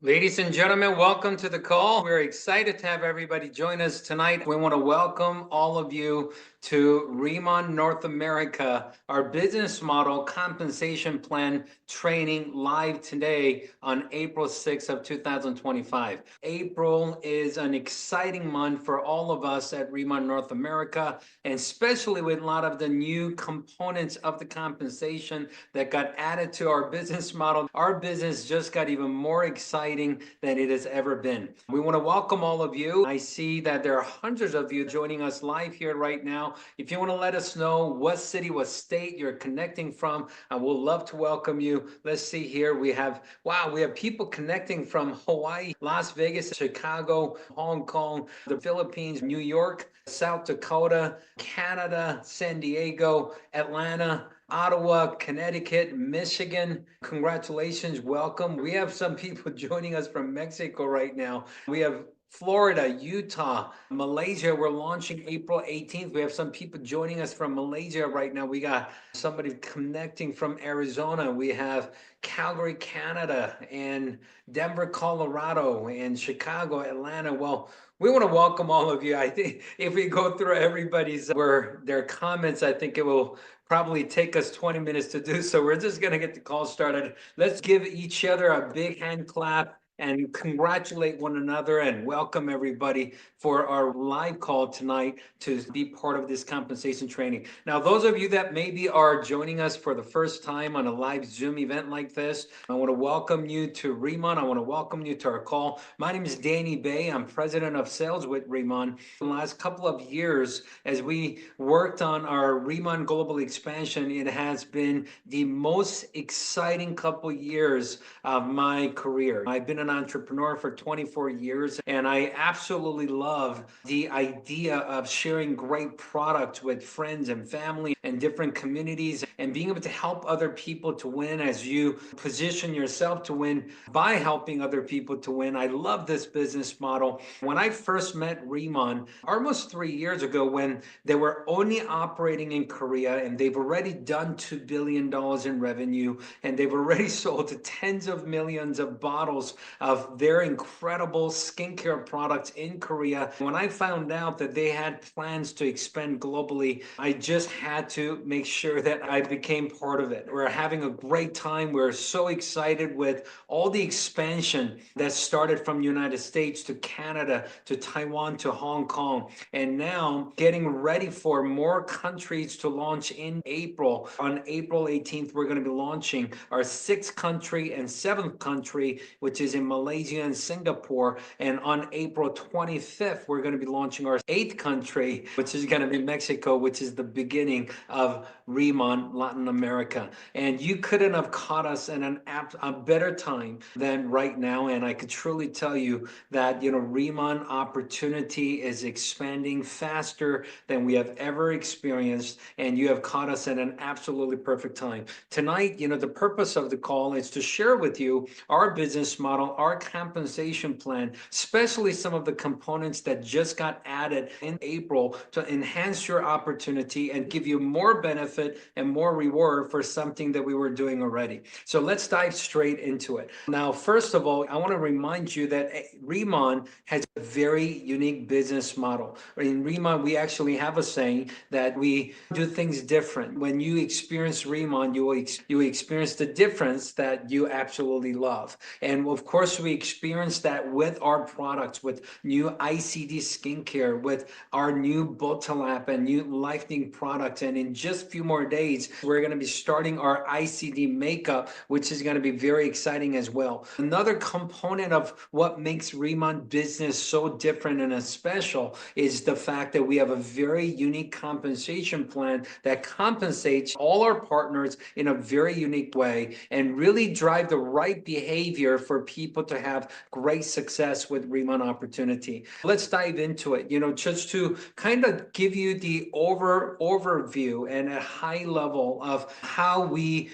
Ladies and gentlemen, welcome to the call. We're excited to have everybody join us tonight. We want to welcome all of you to Riman North America, our business model compensation plan training live today on April 6th of 2025. April is an exciting month for all of us at Riman North America, and especially with a lot of the new components of the compensation that got added to our business model. Our business just got even more exciting than it has ever been. We want to welcome all of you. I see that there are hundreds of you joining us live here right now. If you want to let us know what city, what state you're connecting from, I will love to welcome you. Let's see here. We have people connecting from Hawaii, Las Vegas, Chicago, Hong Kong, the Philippines, New York, South Dakota, Canada, San Diego, Atlanta, Ottawa, Connecticut, Michigan. Congratulations, welcome. We have some people joining us from Mexico right now. We have Florida, Utah, Malaysia. We're launching April 18th. We have some people joining us from Malaysia right now. We got somebody connecting from Arizona. We have Calgary, Canada, and Denver, Colorado, and Chicago, Atlanta. Well, we want to welcome all of you. I think if we go through everybody's their comments, I think it will probably take us 20 minutes to do so. We're just going to get the call started. Let's give each other a big hand clap and congratulate one another and welcome everybody for our live call tonight to be part of this compensation training. Now, those of you that maybe are joining us for the first time on a live Zoom event like this, I want to welcome you to Riman. I want to welcome you to our call. My name is Danny Bay. I'm president of sales with Riman. In the last couple of years, as we worked on our Riman global expansion, it has been the most exciting couple years of my career. I've been an entrepreneur for 24 years, and I absolutely love the idea of sharing great products with friends and family and different communities and being able to help other people to win as you position yourself to win by helping other people to win. I love this business model. When I first met Riman almost 3 years ago, when they were only operating in Korea and they've already done $2 billion in revenue and they've already sold tens of millions of bottles of their incredible skincare products in Korea. When I found out that they had plans to expand globally, I just had to make sure that I became part of it. We're having a great time. We're so excited with all the expansion that started from the United States to Canada to Taiwan to Hong Kong, and now getting ready for more countries to launch in April. On April 18th, we're going to be launching our sixth country and seventh country, which is in Malaysia and Singapore. And on April 25th, we're going to be launching our eighth country, which is going to be Mexico, which is the beginning of Riman Latin America. And you couldn't have caught us in a better time than right now. And I could truly tell you that, Riman opportunity is expanding faster than we have ever experienced. And you have caught us at an absolutely perfect time. Tonight, the purpose of the call is to share with you our business model, our compensation plan, especially some of the components that just got added in April to enhance your opportunity and give you more benefit and more reward for something that we were doing already. So let's dive straight into it. Now, first of all, I want to remind you that Riman has a very unique business model. In Riman, we actually have a saying that we do things different. When you experience Riman, you experience the difference that you absolutely love. And of course, we experience that with our products, with new ICD skincare, with our new Bottle and new Lightning products. And in just a few more days, we're going to be starting our ICD makeup, which is going to be very exciting as well. Another component of what makes Riman business so different and special is the fact that we have a very unique compensation plan that compensates all our partners in a very unique way and really drive the right behavior for people to have great success with Riman opportunity. Let's dive into it. Just to kind of give you the overview and a high level of how we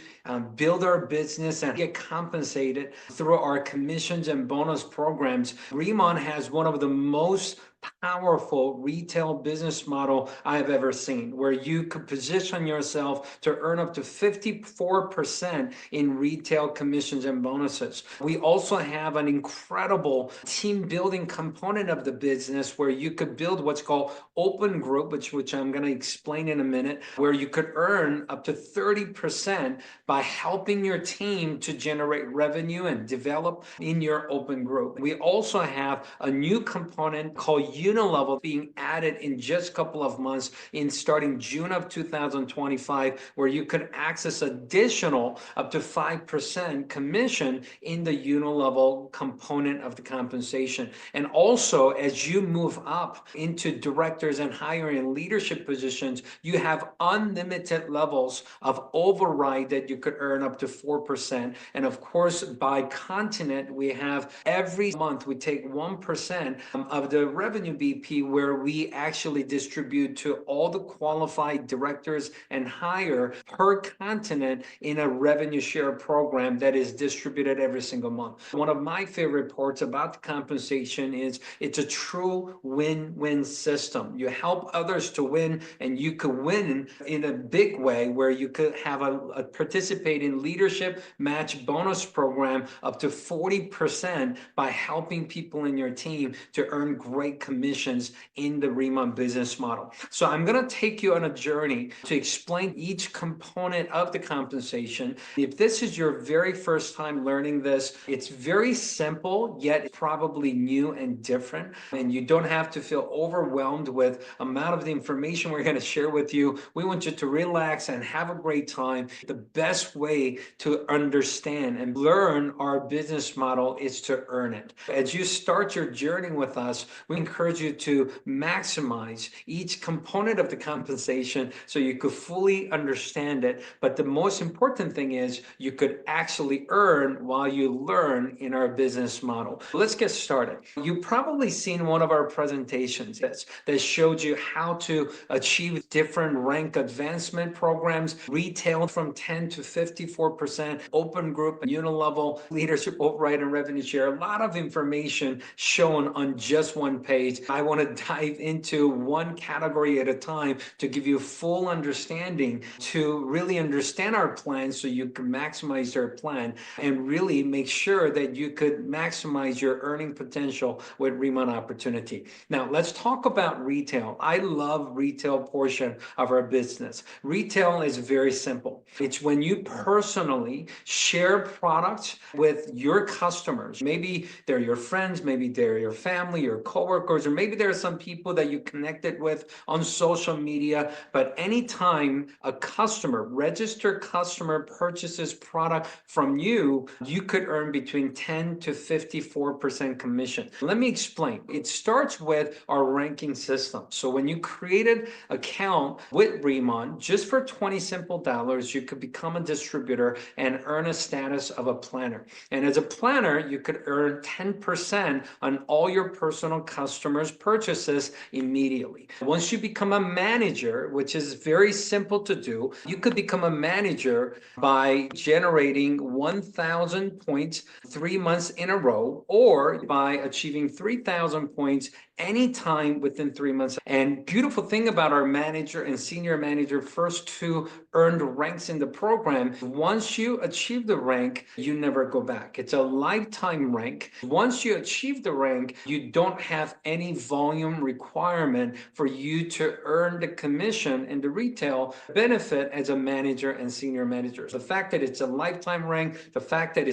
build our business and get compensated through our commissions and bonus programs, Riman has one of the most powerful retail business model I have ever seen, where you could position yourself to earn up to 54% in retail commissions and bonuses. We also have an incredible team building component of the business where you could build what's called open group, which I'm going to explain in a minute, where you could earn up to 30% by helping your team to generate revenue and develop in your open group. We also have a new component called Unilevel being added in just a couple of months in starting June of 2025, where you could access additional up to 5% commission in the Unilevel component of the compensation. And also, as you move up into directors and higher in leadership positions, you have unlimited levels of override that you could earn up to 4%. And of course, by continent, we have every month we take 1% of the revenue BP, where we actually distribute to all the qualified directors and higher per continent in a revenue share program that is distributed every single month. One of my favorite parts about the compensation is it's a true win-win system. You help others to win, and you could win in a big way, where you could have a participate in leadership match bonus program up to 40% by helping people in your team to earn great commissions in the Riman business model. So I'm going to take you on a journey to explain each component of the compensation. If this is your very first time learning this, it's very simple, yet probably new and different. And you don't have to feel overwhelmed with amount of the information we're going to share with you. We want you to relax and have a great time. The best way to understand and learn our business model is to earn it. As you start your journey with us, we encourage you to maximize each component of the compensation so you could fully understand it. But the most important thing is you could actually earn while you learn in our business model. Let's get started. You've probably seen one of our presentations that showed you how to achieve different rank advancement programs, retail from 10 to 54%, open group, Unilevel, leadership override and revenue share. A lot of information shown on just one page. I want to dive into one category at a time to give you full understanding, to really understand our plan so you can maximize your plan and really make sure that you could maximize your earning potential with Riman Opportunity. Now, let's talk about retail. I love retail portion of our business. Retail is very simple. It's when you personally share products with your customers. Maybe they're your friends, maybe they're your family, your coworkers, or maybe there are some people that you connected with on social media. But anytime a customer, registered customer, purchases product from you, you could earn between 10 to 54% commission. Let me explain. It starts with our ranking system. So when you created an account with Riman, just for 20 simple dollars, you could become a distributor and earn a status of a planner. And as a planner, you could earn 10% on all your personal customers' purchases immediately. Once you become a manager, which is very simple to do, you could become a manager by generating 1,000 points 3 months in a row, or by achieving 3,000 points anytime within 3 months. And beautiful thing about our manager and senior manager first two earned ranks in the program, once you achieve the rank, you never go back. It's a lifetime rank. Once you achieve the rank, you don't have any volume requirement for you to earn the commission and the retail benefit as a manager and senior manager. The fact that it's a lifetime rank, the fact that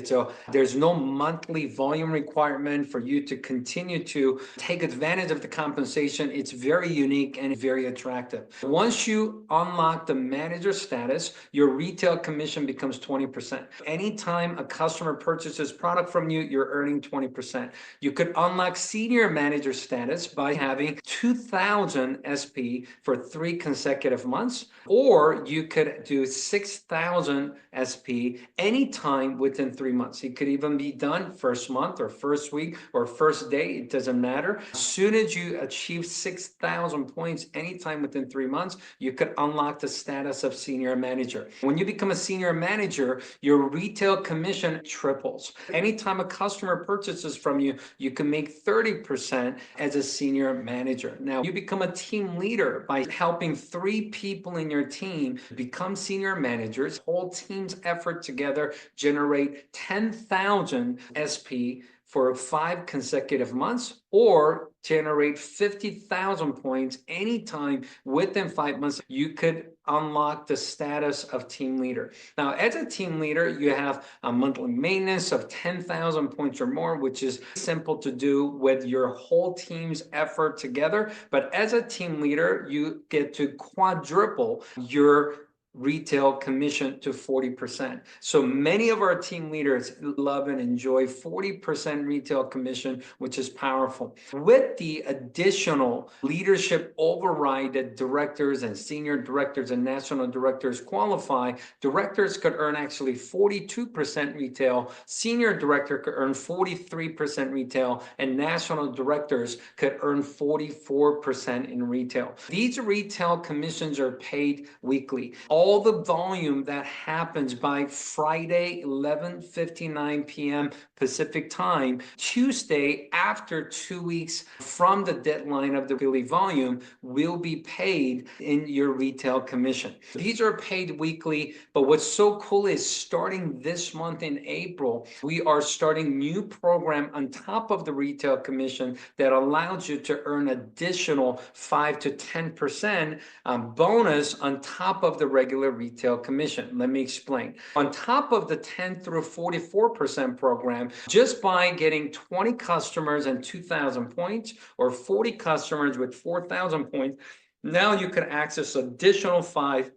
there's no monthly volume requirement for you to continue to take advantage of the compensation, it's very unique and very attractive. Once you unlock the manager status, your retail commission becomes 20%. Anytime a customer purchases product from you, you're earning 20%. You could unlock senior manager status by having 2,000 SP for 3 consecutive months, or you could do 6,000 SP anytime within 3 months. It could even be done first month or first week or first day. It doesn't matter. As soon as you achieve 6,000 points anytime within 3 months, you could unlock the status of senior manager. When you become a senior manager, your retail commission triples. Anytime a customer purchases from you, you can make 30% as a senior manager. Now, you become a team leader by helping 3 people in your team become senior managers. Whole team's effort together generate 10,000 SP for 5 consecutive months, or generate 50,000 points anytime within 5 months. You could unlock the status of team leader. Now, as a team leader, you have a monthly maintenance of 10,000 points or more, which is simple to do with your whole team's effort together. But as a team leader, you get to quadruple your retail commission to 40%. So many of our team leaders love and enjoy 40% retail commission, which is powerful. With the additional leadership override that directors and senior directors and national directors qualify, directors could earn actually 42% retail, senior director could earn 43% retail, and national directors could earn 44% in retail. These retail commissions are paid weekly. All the volume that happens by Friday, 11:59 p.m. Pacific time, Tuesday after 2 weeks from the deadline of the daily volume, will be paid in your retail commission. These are paid weekly, but what's so cool is starting this month in April, we are starting new program on top of the retail commission that allows you to earn additional 5 to 10% bonus on top of the regular retail commission. Let me explain. On top of the 10 through 44% program, just by getting 20 customers and 2,000 points, or 40 customers with 4,000 points, now you can access additional 5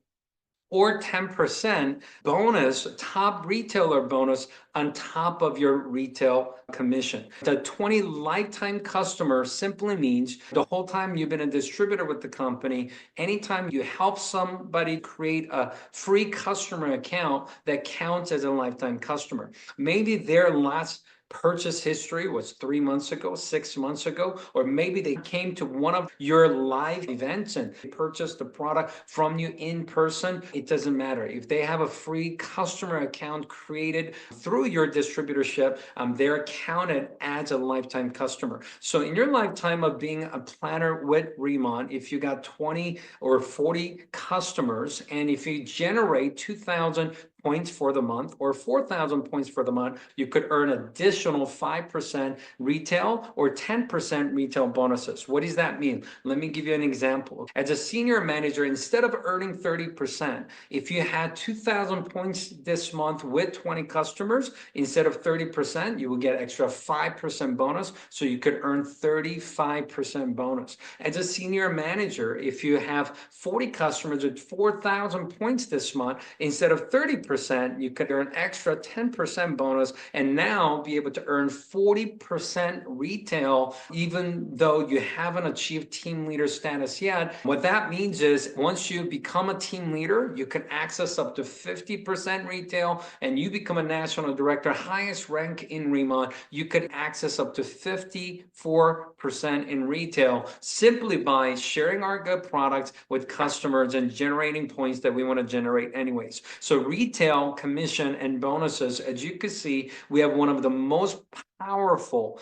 or 10% bonus, top retailer bonus on top of your retail commission. The 20 lifetime customers simply means the whole time you've been a distributor with the company, anytime you help somebody create a free customer account, that counts as a lifetime customer. Maybe their last purchase history was 3 months ago, 6 months ago, or maybe they came to one of your live events and purchased the product from you in person. It doesn't matter. If they have a free customer account created through your distributorship, they're counted as a lifetime customer. So in your lifetime of being a planner with Riman, if you got 20 or 40 customers, and if you generate 2,000 points for the month or 4,000 points for the month, you could earn additional 5% retail or 10% retail bonuses. What does that mean? Let me give you an example. As a senior manager, instead of earning 30%, if you had 2,000 points this month with 20 customers, instead of 30%, you will get extra 5% bonus, so you could earn 35% bonus. As a senior manager, if you have 40 customers with 4,000 points this month, instead of 30%, you could earn extra 10% bonus and now be able to earn 40% retail, even though you haven't achieved team leader status yet. What that means is once you become a team leader, you can access up to 50% retail, and you become a national director, highest rank in Riman, you could access up to 54% in retail simply by sharing our good products with customers and generating points that we want to generate anyways. So retail commission and bonuses, as you can see, we have one of the most powerful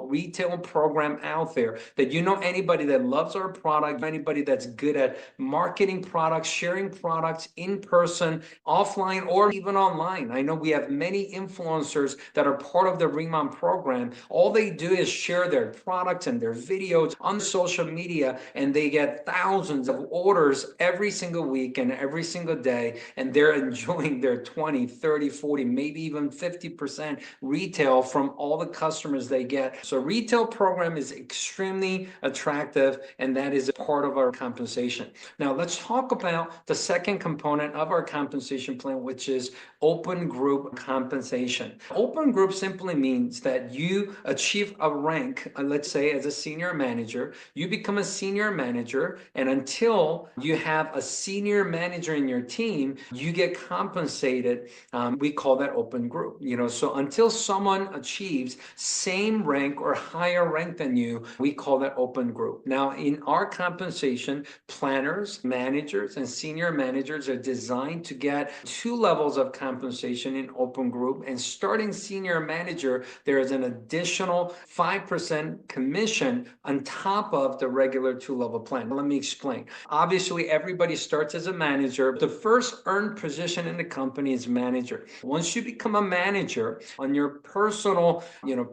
retail program out there. That anybody that loves our product, anybody that's good at marketing products, sharing products in person, offline, or even online. I know we have many influencers that are part of the Riman program. All they do is share their products and their videos on social media, and they get thousands of orders every single week and every single day, and they're enjoying their 20, 30, 40, maybe even 50% retail from all the customers they get. So retail program is extremely attractive, and that is a part of our compensation. Now let's talk about the second component of our compensation plan, which is open group compensation. Open group simply means that you achieve a rank, let's say as a senior manager, you become a senior manager, and until you have a senior manager in your team, you you get compensated. We call that open group. So until someone achieves same rank or higher rank than you, we call that open group. Now, in our compensation, planners, managers, and senior managers are designed to get 2 levels of compensation in open group. And starting senior manager, there is an additional 5% commission on top of the regular 2-level plan. Let me explain. Obviously, everybody starts as a manager. The first earned position in the company is manager. Once you become a manager on your personal,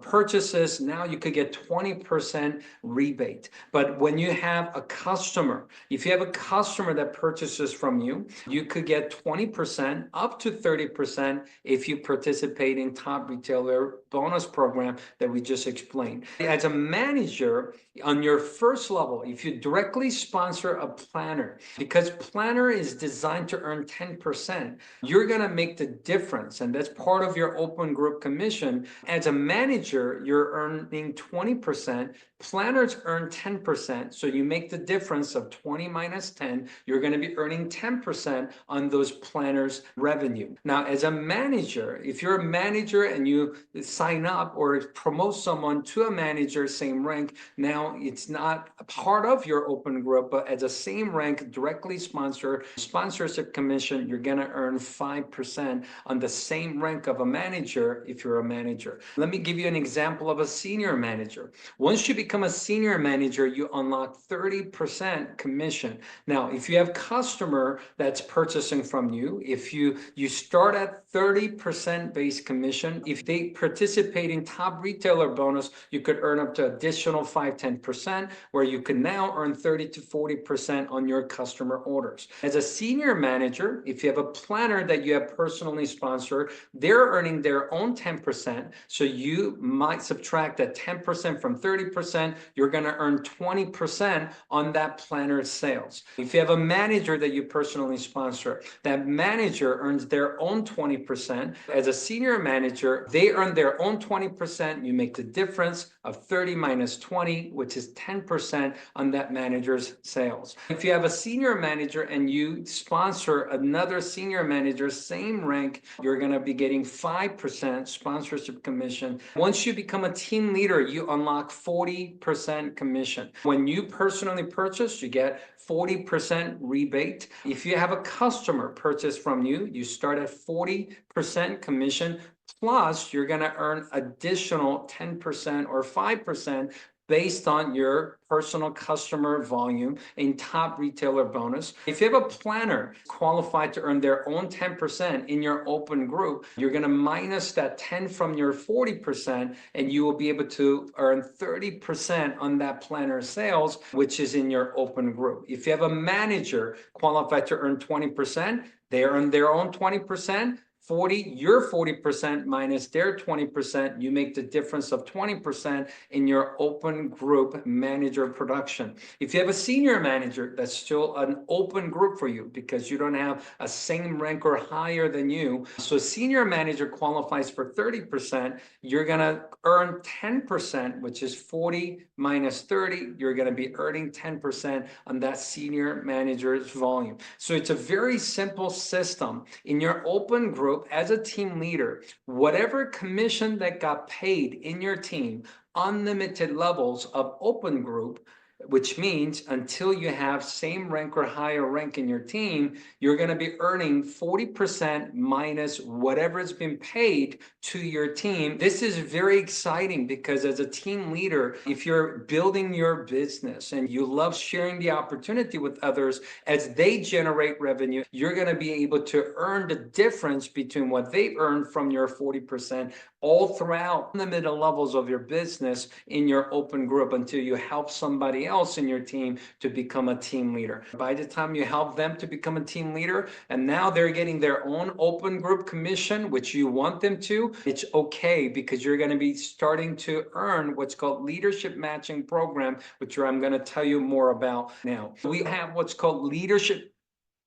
purchases, now you could get 20% rebate. But when you have a customer, if you have a customer that purchases from you, you could get 20% up to 30% if you participate in top retailer bonus program that we just explained. As a manager, on your first level, if you directly sponsor a planner, because planner is designed to earn 10%, you're going to make the difference, and that's part of your open group commission. As a manager, you're earning 20%. Planners earn 10%, so you make the difference of 20 minus 10. You're going to be earning 10% on those planners' revenue. Now, as a manager, if you're a manager and you sign up or promote someone to a manager, same rank, now it's not a part of your open group, but as a same rank, directly sponsorship commission, you're going to earn 5% on the same rank of a manager if you're a manager. Let me give you an example of a senior manager. Once you become a senior manager, you unlock 30% commission. Now, if you have customer that's purchasing from you, if you start at 30% base commission, if they participate in top retailer bonus, you could earn up to additional 5-10%, where you can now earn 30 to 40% on your customer orders. As a senior manager, if you have a planner that you have personally sponsored, they're earning their own 10%. So you might subtract that 10% from 30%. You're going to earn 20% on that planner's sales. If you have a manager that you personally sponsor, that manager earns their own 20%. As a senior manager, they earn their own 20%. You make the difference of 30 minus 20, which is 10% on that manager's sales. If you have a senior manager and you sponsor another senior manager, same rank, you're going to be getting 5% sponsorship commission. Once you become a team leader, you unlock 40% commission. When you personally purchase, you get 40% rebate. If you have a customer purchase from you, you start at 40% commission. Plus, you're going to earn additional 10% or 5% based on your personal customer volume in top retailer bonus. If you have a planner qualified to earn their own 10% in your open group, you're going to minus that 10 from your 40%, and you will be able to earn 30% on that planner sales, which is in your open group. If you have a manager qualified to earn 20%, they earn their own 20%. Your 40% minus their 20%, you make the difference of 20% in your open group manager production. If you have a senior manager, that's still an open group for you because you don't have a same rank or higher than you. So senior manager qualifies for 30%. You're going to earn 10%, which is 40 minus 30. You're going to be earning 10% on that senior manager's volume. So it's a very simple system. In your open group, as a team leader, whatever commission that got paid in your team, unlimited levels of open group, which means until you have same rank or higher rank in your team, you're going to be earning 40% minus whatever's been paid to your team. This is very exciting because as a team leader, if you're building your business and you love sharing the opportunity with others as they generate revenue, you're going to be able to earn the difference between what they earn from your 40% all throughout the middle levels of your business in your open group until you help somebody else in your team to become a team leader. By the time you help them to become a team leader, and now they're getting their own open group commission, which you want them to, it's okay because you're going to be starting to earn what's called leadership matching program, which I'm going to tell you more about now. We have what's called leadership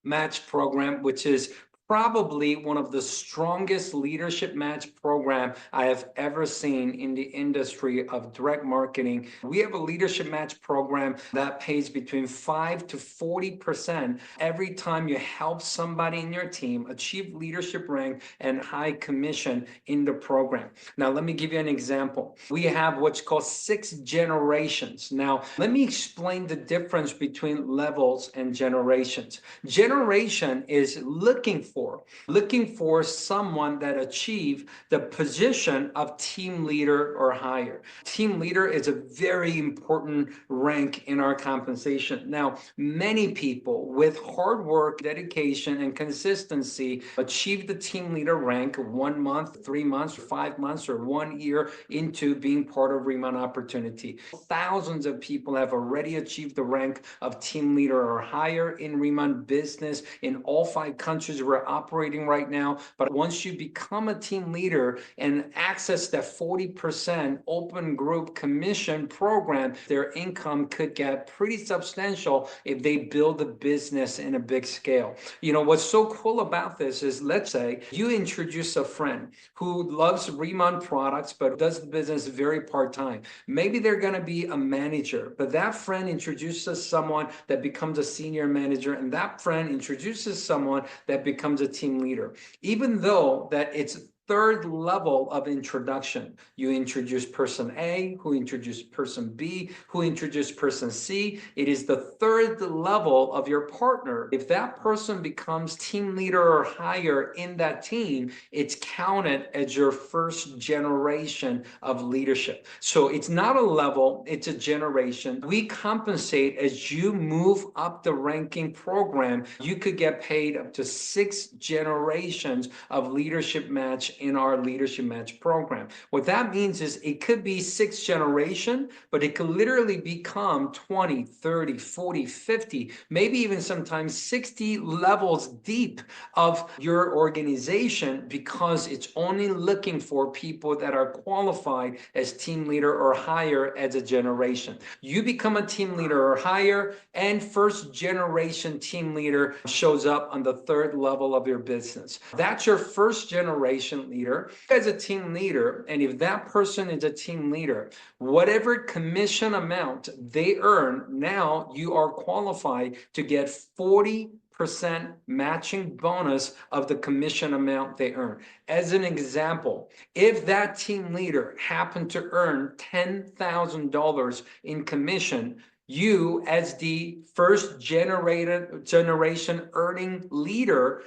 match program, which is probably one of the strongest leadership match program I have ever seen in the industry of direct marketing. We have a leadership match program that pays between 5 to 40% every time you help somebody in your team achieve leadership rank and high commission in the program. Now, let me give you an example. We have what's called 6 generations. Now, let me explain the difference between levels and generations. Generation is looking for someone that achieve the position of team leader or higher. Team leader is a very important rank in our compensation. Now, many people with hard work, dedication, and consistency achieve the team leader rank 1 month, 3 months, 5 months, or 1 year into being part of Riman Opportunity. Thousands of people have already achieved the rank of team leader or higher in Riman business in all 5 countries we're operating right now. But once you become a team leader and access that 40% open group commission program, their income could get pretty substantial if they build a business in a big scale. You know, what's so cool about this is, let's say you introduce a friend who loves Riman products but does the business very part-time. Maybe they're going to be a manager, but that friend introduces someone that becomes a senior manager, and that friend introduces someone that becomes a team leader. Even though that it's third level of introduction. You introduce person A, who introduced person B, who introduced person C. It is the third level of your partner. If that person becomes team leader or higher in that team, it's counted as your first generation of leadership. So it's not a level, it's a generation. We compensate as you move up the ranking program. You could get paid up to 6 generations of leadership match in our leadership match program. What that means is it could be 6 generation, but it could literally become 20, 30, 40, 50, maybe even sometimes 60 levels deep of your organization, because it's only looking for people that are qualified as team leader or higher as a generation. You become a team leader or higher, and first generation team leader shows up on the third level of your business. That's your first generation leader as a team leader. And if that person is a team leader, whatever commission amount they earn, now you are qualified to get 40% matching bonus of the commission amount they earn. As an example, if that team leader happened to earn $10,000 in commission, you, as the first generation earning leader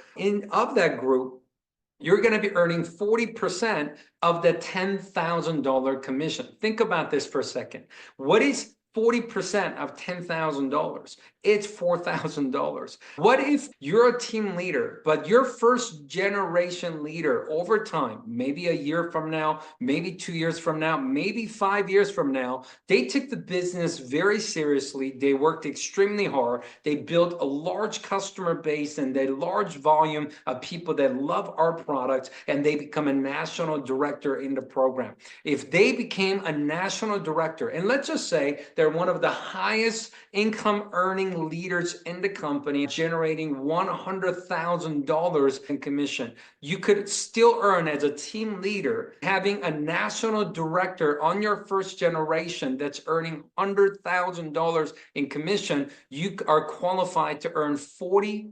of that group, you're going to be earning 40% of the $10,000 commission. Think about this for a second. What is 40% of $10,000? It's $4,000. What if you're a team leader, but your first generation leader over time, maybe a year from now, maybe 2 years from now, maybe 5 years from now, they took the business very seriously. They worked extremely hard. They built a large customer base and a large volume of people that love our products, and they become a national director in the program. If they became a national director, and let's just say they're one of the highest income earning leaders in the company, generating $100,000 in commission, you could still earn as a team leader, having a national director on your first generation that's earning $100,000 in commission. You are qualified to earn 40%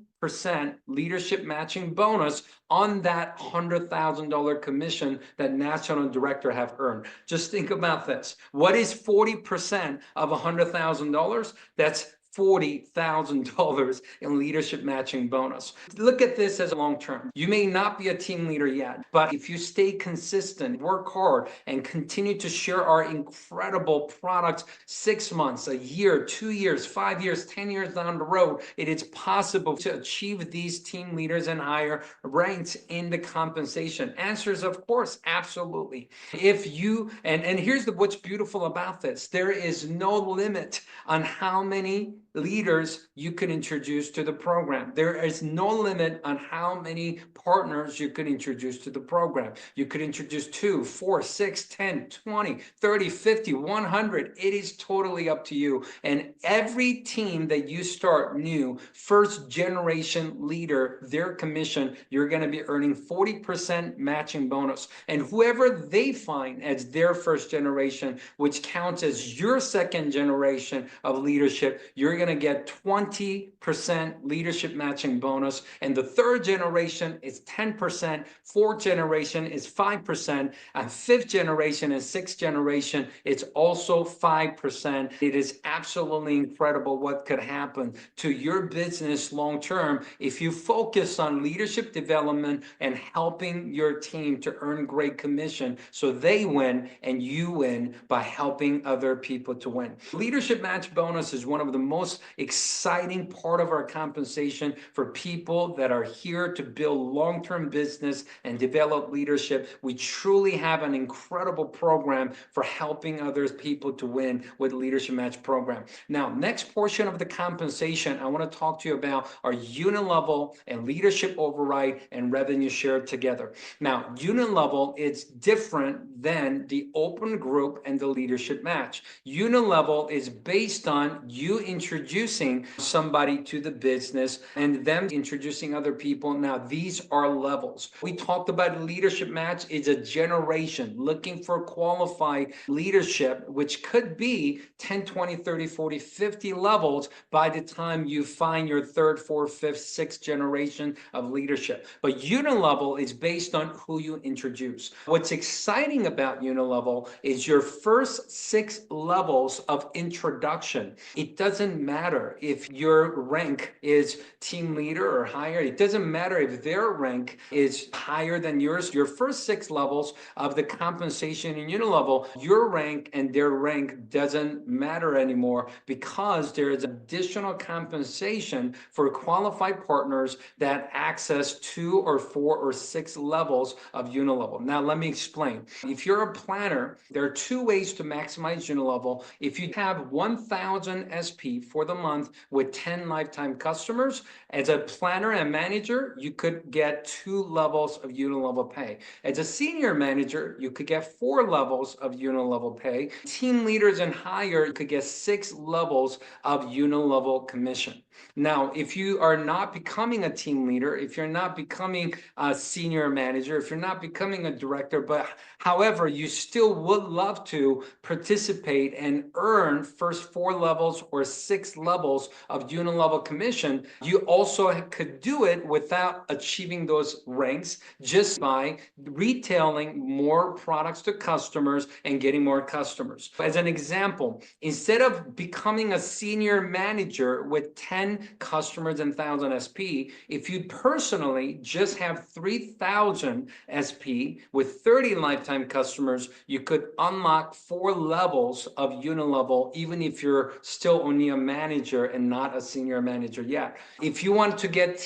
leadership matching bonus on that $100,000 commission that national director have earned. Just think about this. What is 40% of $100,000? That's $40,000 in leadership matching bonus. Look at this as a long term. You may not be a team leader yet, but if you stay consistent, work hard, and continue to share our incredible products 6 months, a year, 2 years, 5 years, 10 years down the road, it is possible to achieve these team leaders and higher ranks in the compensation. Answers, of course, absolutely. If you, and here's what's beautiful about this, there is no limit on how many leaders you could introduce to the program. There is no limit on how many partners you could introduce to the program. You could introduce 2, 4, 6, 10, 20, 30, 50, 100. It is totally up to you. And every team that you start new, first generation leader, their commission, you're going to be earning 40% matching bonus. And whoever they find as their first generation, which counts as your second generation of leadership, you're going to get 20% leadership matching bonus. And the third generation is 10%, fourth generation is 5%, and fifth generation and sixth generation, it's also 5%. It is absolutely incredible what could happen to your business long term if you focus on leadership development and helping your team to earn great commission so they win and you win by helping other people to win. Leadership match bonus is one of the most exciting part of our compensation for people that are here to build long-term business and develop leadership. We truly have an incredible program for helping other people to win with leadership match program. Now, next portion of the compensation, I want to talk to you about our Unilevel and leadership override and revenue share together. Now, Unilevel is different than the open group and the leadership match. Unilevel is based on you introducing somebody to the business and them introducing other people. Now, these are levels. We talked about leadership match is a generation looking for qualified leadership, which could be 10, 20, 30, 40, 50 levels by the time you find your third, fourth, fifth, sixth generation of leadership. But Unilevel is based on who you introduce. What's exciting about Unilevel is your first 6 levels of introduction. It doesn't matter if your rank is team leader or higher. It doesn't matter if their rank is higher than yours. Your first 6 levels of the compensation in Unilevel, your rank and their rank doesn't matter anymore because there is additional compensation for qualified partners that access 2 or 4 or 6 levels of Unilevel. Now, let me explain. If you're a planner, there are 2 ways to maximize Unilevel. If you have 1,000 SP for the month with 10 lifetime customers, as a planner and manager, you could get 2 levels of Unilevel pay. As a senior manager, you could get 4 levels of Unilevel pay. Team leaders and higher, you could get 6 levels of Unilevel commission. Now, if you are not becoming a team leader, if you're not becoming a senior manager, if you're not becoming a director, but however, you still would love to participate and earn first 4 levels or 6 levels of Unilevel commission, you also could do it without achieving those ranks just by retailing more products to customers and getting more customers. As an example, instead of becoming a senior manager with 10 customers and 1,000 SP, if you personally just have 3,000 SP with 30 lifetime customers, you could unlock 4 levels of Unilevel, even if you're still only a manager and not a senior manager yet. If you want to get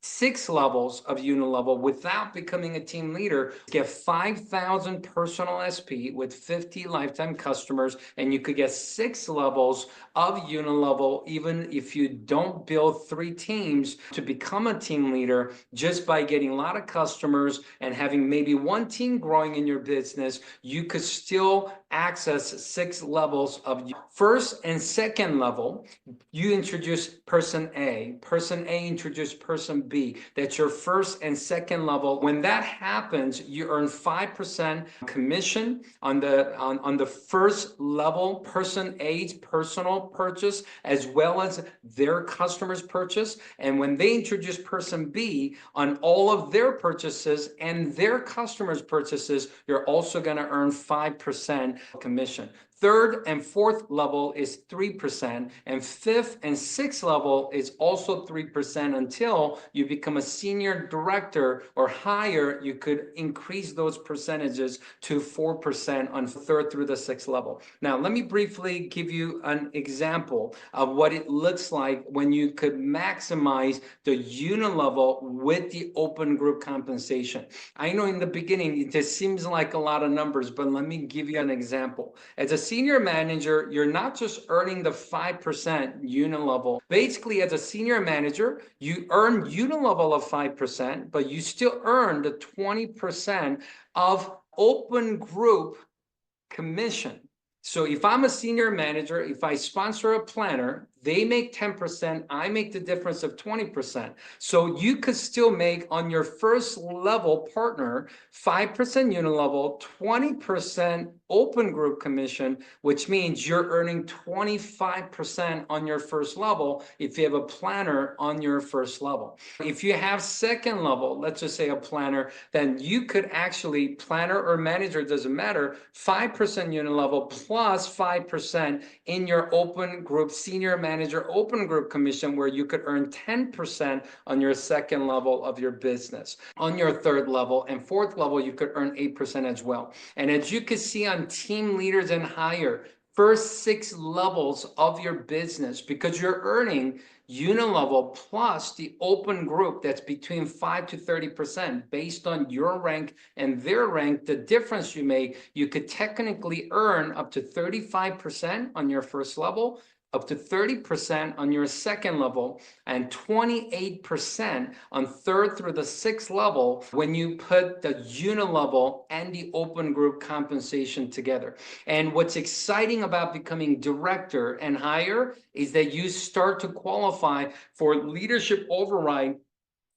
6 levels of Unilevel without becoming a team leader, get 5,000 personal SP with 50 lifetime customers, and you could get 6 levels of Unilevel even if you don't build 3 teams to become a team leader, just by getting a lot of customers and having maybe 1 team growing in your business. You could still access 6 levels of first and second level. You introduce person A introduce person B. That's your first and second level. When that happens, you earn 5% commission on the first level, person A's personal purchase as well as their customers' purchase. And when they introduce person B on all of their purchases and their customers' purchases, you're also going to earn 5% commission. Third and fourth level is 3%, and fifth and sixth level is also 3% until you become a senior director or higher. You could increase those percentages to 4% on third through the sixth level. Now, let me briefly give you an example of what it looks like when you could maximize the Unilevel with the open group compensation. I know in the beginning, it just seems like a lot of numbers, but let me give you an example. As a senior manager, you're not just earning the 5% Unilevel. Basically, as a senior manager, you earn Unilevel of 5%, but you still earn the 20% of open group commission. So if I'm a senior manager, if I sponsor a planner, they make 10%, I make the difference of 20%. So you could still make on your first level partner 5% Unilevel, 20% open group commission, which means you're earning 25% on your first level if you have a planner on your first level. If you have second level, let's just say a planner, then you could actually, planner or manager, doesn't matter, 5% Unilevel plus 5% in your open group, senior manager open group commission, where you could earn 10% on your second level of your business. On your third level and fourth level, you could earn 8% as well. And as you can see on team leaders and higher, first 6 levels of your business, because you're earning Unilevel plus the open group that's between 5 to 30% based on your rank and their rank, the difference you make, you could technically earn up to 35% on your first level, up to 30% on your second level, and 28% on third through the sixth level when you put the Unilevel and the open group compensation together. And what's exciting about becoming director and higher is that you start to qualify for leadership override.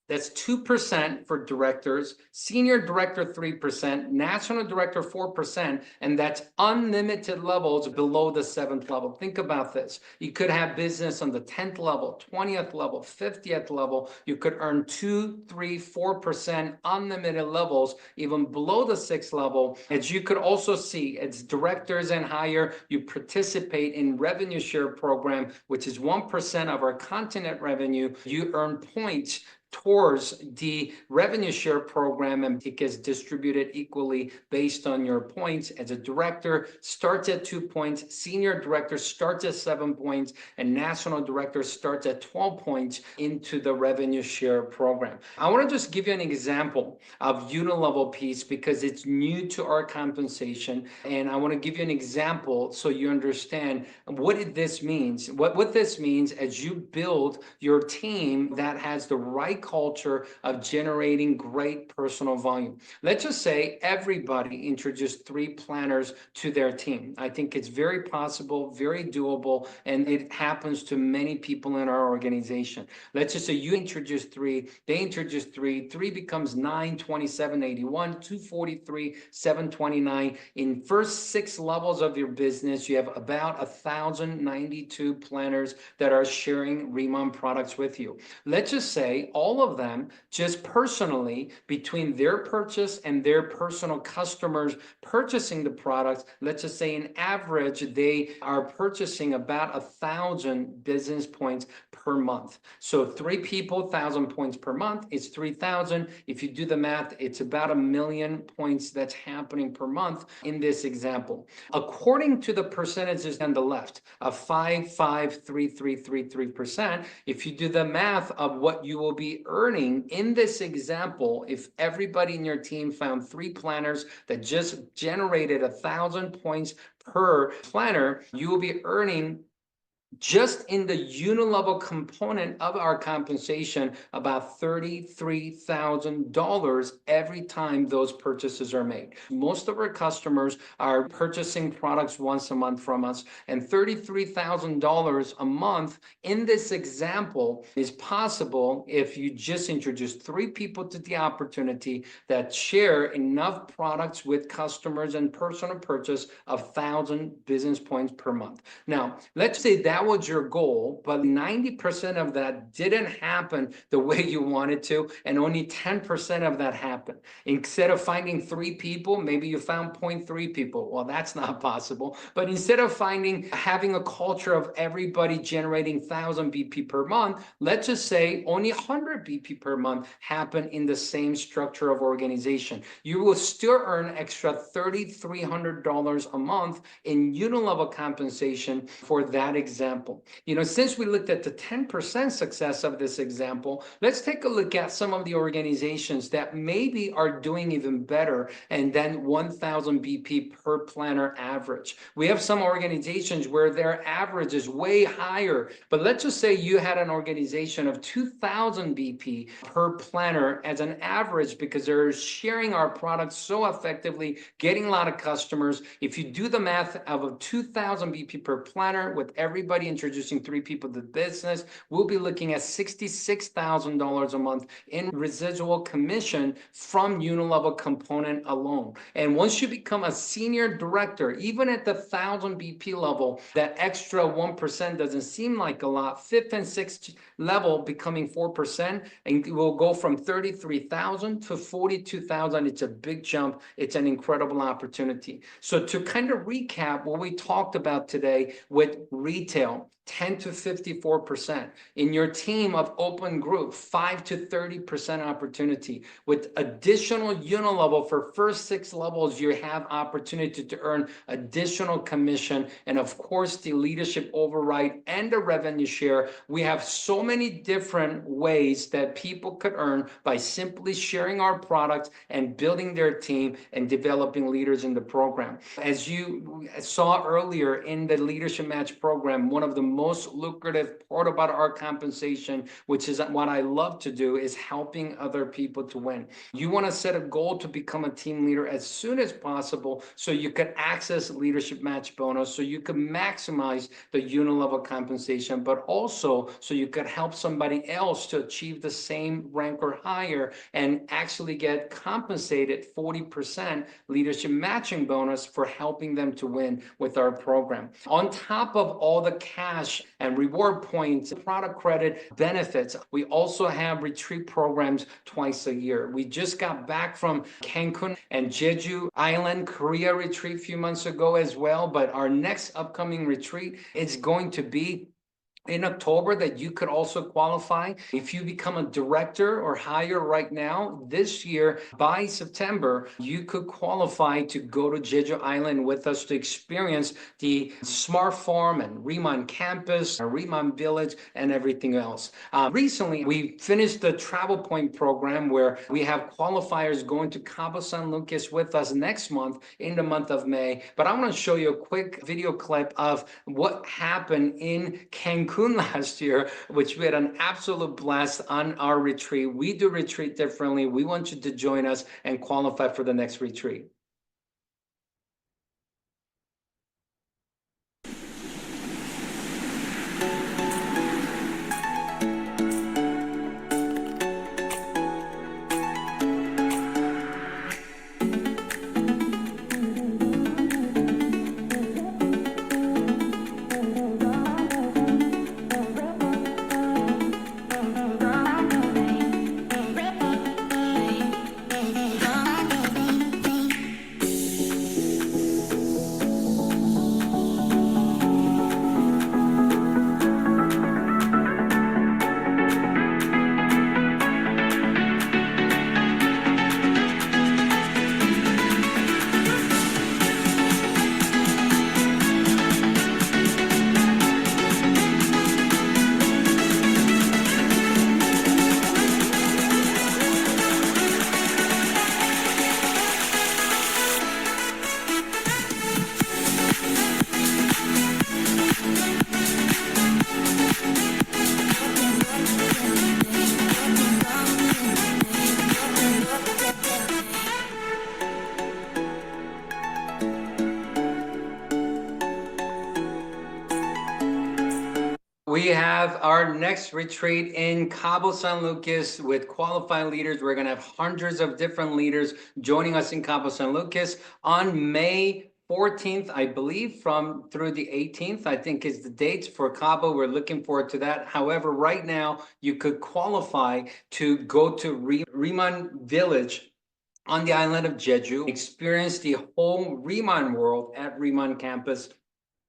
That's 2% for directors, senior director 3%, national director 4%, and that's unlimited levels below the 7th level. Think about this. You could have business on the 10th level, 20th level, 50th level. You could earn 2, 3, 4% unlimited levels, even below the 6th level. As you could also see, as directors and higher, you participate in revenue share program, which is 1% of our continent revenue. You earn points towards the revenue share program, and it gets distributed equally based on your points. As a director, starts at 2 points, senior director starts at 7 points, and national director starts at 12 points into the revenue share program. I want to just give you an example of Unilevel piece because it's new to our compensation, and I want to give you an example so you understand what this means. What this means as you build your team that has the right culture of generating great personal volume. Let's just say everybody introduced 3 planners to their team. I think it's very possible, very doable, and it happens to many people in our organization. Let's just say you introduce 3, they introduce 3, 3 becomes 9, 27, 81, 243, 729. In first 6 levels of your business, you have about 1,092 planners that are sharing Riman products with you. Let's just say all of them just personally, between their purchase and their personal customers purchasing the products, let's just say in average they are purchasing about 1,000 business points per month. So 3 people, 1,000 points per month, it's 3,000. If you do the math, it's about 1,000,000 points that's happening per month in this example. According to the percentages on the left of 5, 5, 3, 3, 3, 3%, if you do the math of what you will be earning in this example, if everybody in your team found 3 planners that just generated 1,000 points per planner, you will be earning just in the Unilevel component of our compensation about $33,000 every time those purchases are made. Most of our customers are purchasing products once a month from us, and $33,000 a month in this example is possible if you just introduce 3 people to the opportunity that share enough products with customers and personal purchase of 1,000 business points per month. Now, let's say that was your goal, but 90% of that didn't happen the way you wanted to, and only 10% of that happened. Instead of finding 3 people, maybe you found 0.3 people. Well, that's not possible. But instead of having a culture of everybody generating 1,000 BP per month, let's just say only 100 BP per month happen in the same structure of organization. You will still earn extra $3,300 a month in Unilevel compensation for that example. example. Since we looked at the 10% success of this example, let's take a look at some of the organizations that maybe are doing even better and then 1,000 BP per planner average. We have some organizations where their average is way higher, but let's just say you had an organization of 2,000 BP per planner as an average because they're sharing our products so effectively, getting a lot of customers. If you do the math of a 2,000 BP per planner with everybody introducing 3 people to the business, we'll be looking at $66,000 a month in residual commission from Unilevel component alone. And once you become a senior director, even at the 1,000 BP level, that extra 1% doesn't seem like a lot. 5th and 6th level becoming 4%, and it will go from 33,000 to 42,000. It's a big jump. It's an incredible opportunity. So to kind of recap what we talked about today with retail, 10 to 54%. In your team of open group, 5 to 30% opportunity. With additional Unilevel for first 6 levels, you have opportunity to earn additional commission. And of course, the leadership override and the revenue share. We have so many different ways that people could earn by simply sharing our products and building their team and developing leaders in the program. As you saw earlier in the Leadership Match program, one of the most lucrative part about our compensation, which is what I love to do, is helping other people to win. You want to set a goal to become a team leader as soon as possible so you can access Leadership Match bonus, so you can maximize the Unilevel compensation, but also so you could help somebody else to achieve the same rank or higher and actually get compensated 40% leadership matching bonus for helping them to win with our program. On top of all the cash and reward points, product credit benefits, we also have retreat programs twice a year. We just got back from Cancun and Jeju Island, Korea retreat a few months ago as well, but our next upcoming retreat is going to be in October that you could also qualify. If you become a director or higher right now, this year, by September, you could qualify to go to Jeju Island with us to experience the Smart Farm and Riman campus, Riman village, and everything else. Recently, we finished the Travel Point program where we have qualifiers going to Cabo San Lucas with us next month in the month of May. But I'm going to show you a quick video clip of what happened in Cancun last year, which we had an absolute blast on our retreat. We do retreat differently. We want you to join us and qualify for the next retreat. We have our next retreat in Cabo San Lucas with qualified leaders. We're going to have hundreds of different leaders joining us in Cabo San Lucas on May 14th, I believe, through the 18th, I think is the dates for Cabo. We're looking forward to that. However, right now, you could qualify to go to Riman Village on the island of Jeju, experience the whole Riman world at Riman campus,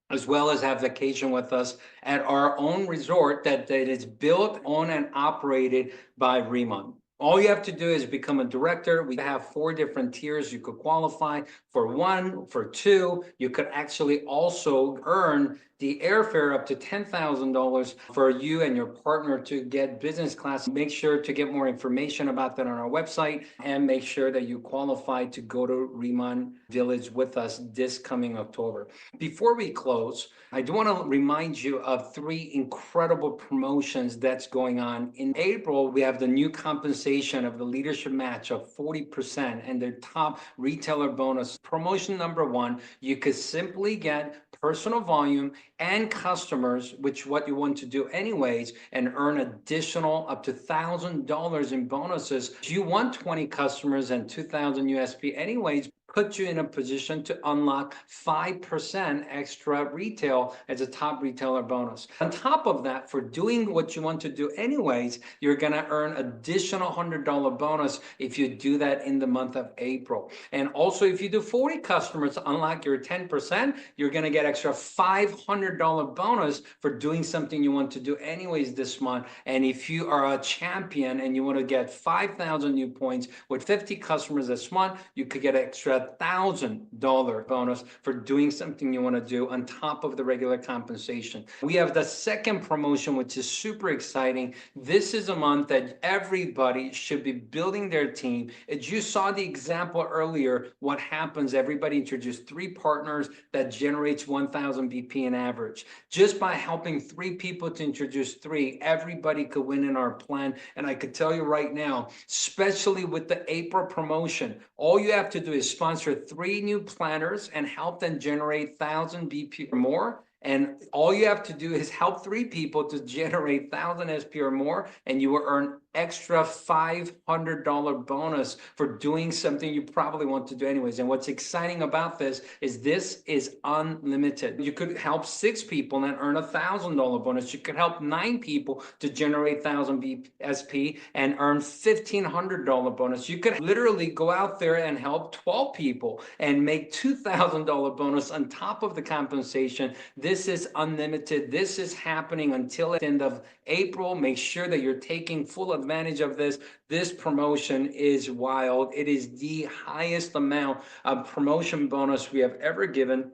as well as have vacation with us at our own resort that is built, owned, and operated by Riman. All you have to do is become a director. We have 4 different tiers you could qualify for. 1, for 2, you could actually also earn the airfare up to $10,000 for you and your partner to get business class. Make sure to get more information about that on our website, and make sure that you qualify to go to Riman Village with us this coming October. Before we close, I do want to remind you of 3 incredible promotions that's going on. In April, we have the new compensation of the leadership match of 40% and their top retailer bonus. Promotion number 1, you could simply get personal volume and customers, which what you want to do anyways, and earn additional up to $1,000 in bonuses. If you want 20 customers and 2,000 USP anyways, put you in a position to unlock 5% extra retail as a top retailer bonus. On top of that, for doing what you want to do anyways, you're going to earn additional $100 bonus if you do that in the month of April. And also, if you do 40 customers, unlock your 10%, you're going to get extra $500 bonus for doing something you want to do anyways this month. And if you are a champion and you want to get 5,000 new points with 50 customers this month, you could get extra $1,000 bonus for doing something you want to do on top of the regular compensation. We have the second promotion, which is super exciting. This is a month that everybody should be building their team. As you saw the example earlier, what happens, everybody introduced 3 partners that generates 1,000 BP in average. Just by helping 3 people to introduce 3, everybody could win in our plan. And I could tell you right now, especially with the April promotion, all you have to do is sponsor 3 new planners and help them generate 1,000 BP or more. And all you have to do is help 3 people to generate 1,000 SP or more, and you will earn extra $500 bonus for doing something you probably want to do anyways. And what's exciting about this is unlimited. You could help 6 people and earn $1,000 bonus. You could help 9 people to generate 1,000 SP and earn $1,500 bonus. You could literally go out there and help 12 people and make $2,000 bonus on top of the compensation. This is unlimited. This is happening until the end of April. Make sure that you're taking full advantage of this. This promotion is wild. It is the highest amount of promotion bonus we have ever given.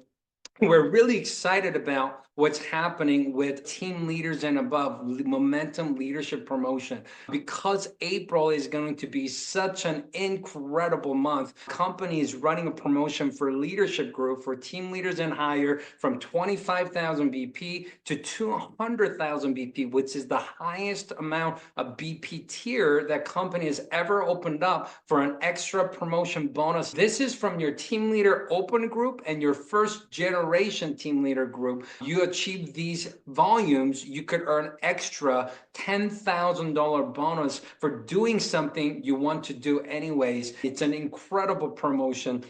We're really excited about what's happening with team leaders and above, momentum leadership promotion. Because April is going to be such an incredible month, company is running a promotion for leadership group for team leaders and higher from 25,000 BP to 200,000 BP, which is the highest amount of BP tier that company has ever opened up for an extra promotion bonus. This is from your team leader open group and your first generation team leader group. You achieve these volumes, you could earn extra $10,000 bonus for doing something you want to do anyways. It's an incredible promotion.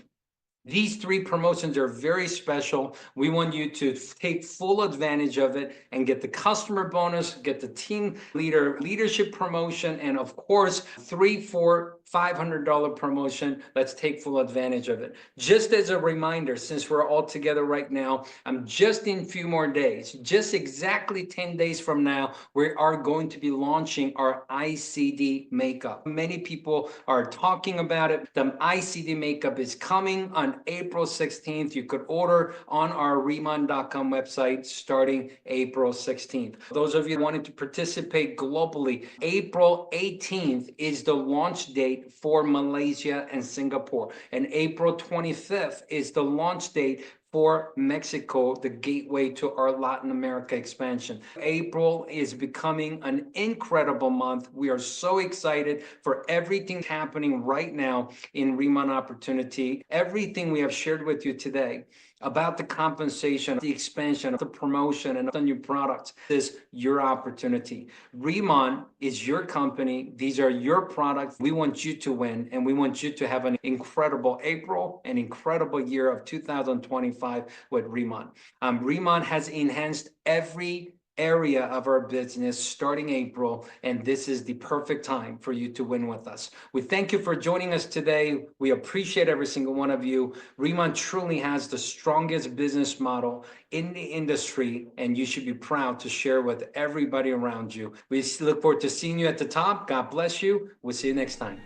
These 3 promotions are very special. We want you to take full advantage of it and get the customer bonus, get the team leadership promotion, and of course, 3, 4, $500 promotion. Let's take full advantage of it. Just as a reminder, since we're all together right now, I'm just in a few more days, just exactly 10 days from now, we are going to be launching our ICD makeup. Many people are talking about it. The ICD makeup is coming on April 16th. You could order on our Riman.com website starting April 16th. Those of you wanting to participate globally, April 18th is the launch date for Malaysia and Singapore. And April 25th is the launch date for Mexico, the gateway to our Latin America expansion. April is becoming an incredible month. We are so excited for everything happening right now in Riman Opportunity. Everything we have shared with you today about the compensation, the expansion, the promotion, and the new products is your opportunity. Riman is your company. These are your products. We want you to win, and we want you to have an incredible April, an incredible year of 2025 with Riman. Riman has enhanced every area of our business starting April, and this is the perfect time for you to win with us. We thank you for joining us today. We appreciate every single one of you. Riman truly has the strongest business model in the industry, and you should be proud to share with everybody around you. We look forward to seeing you at the top. God bless you. We'll see you next time.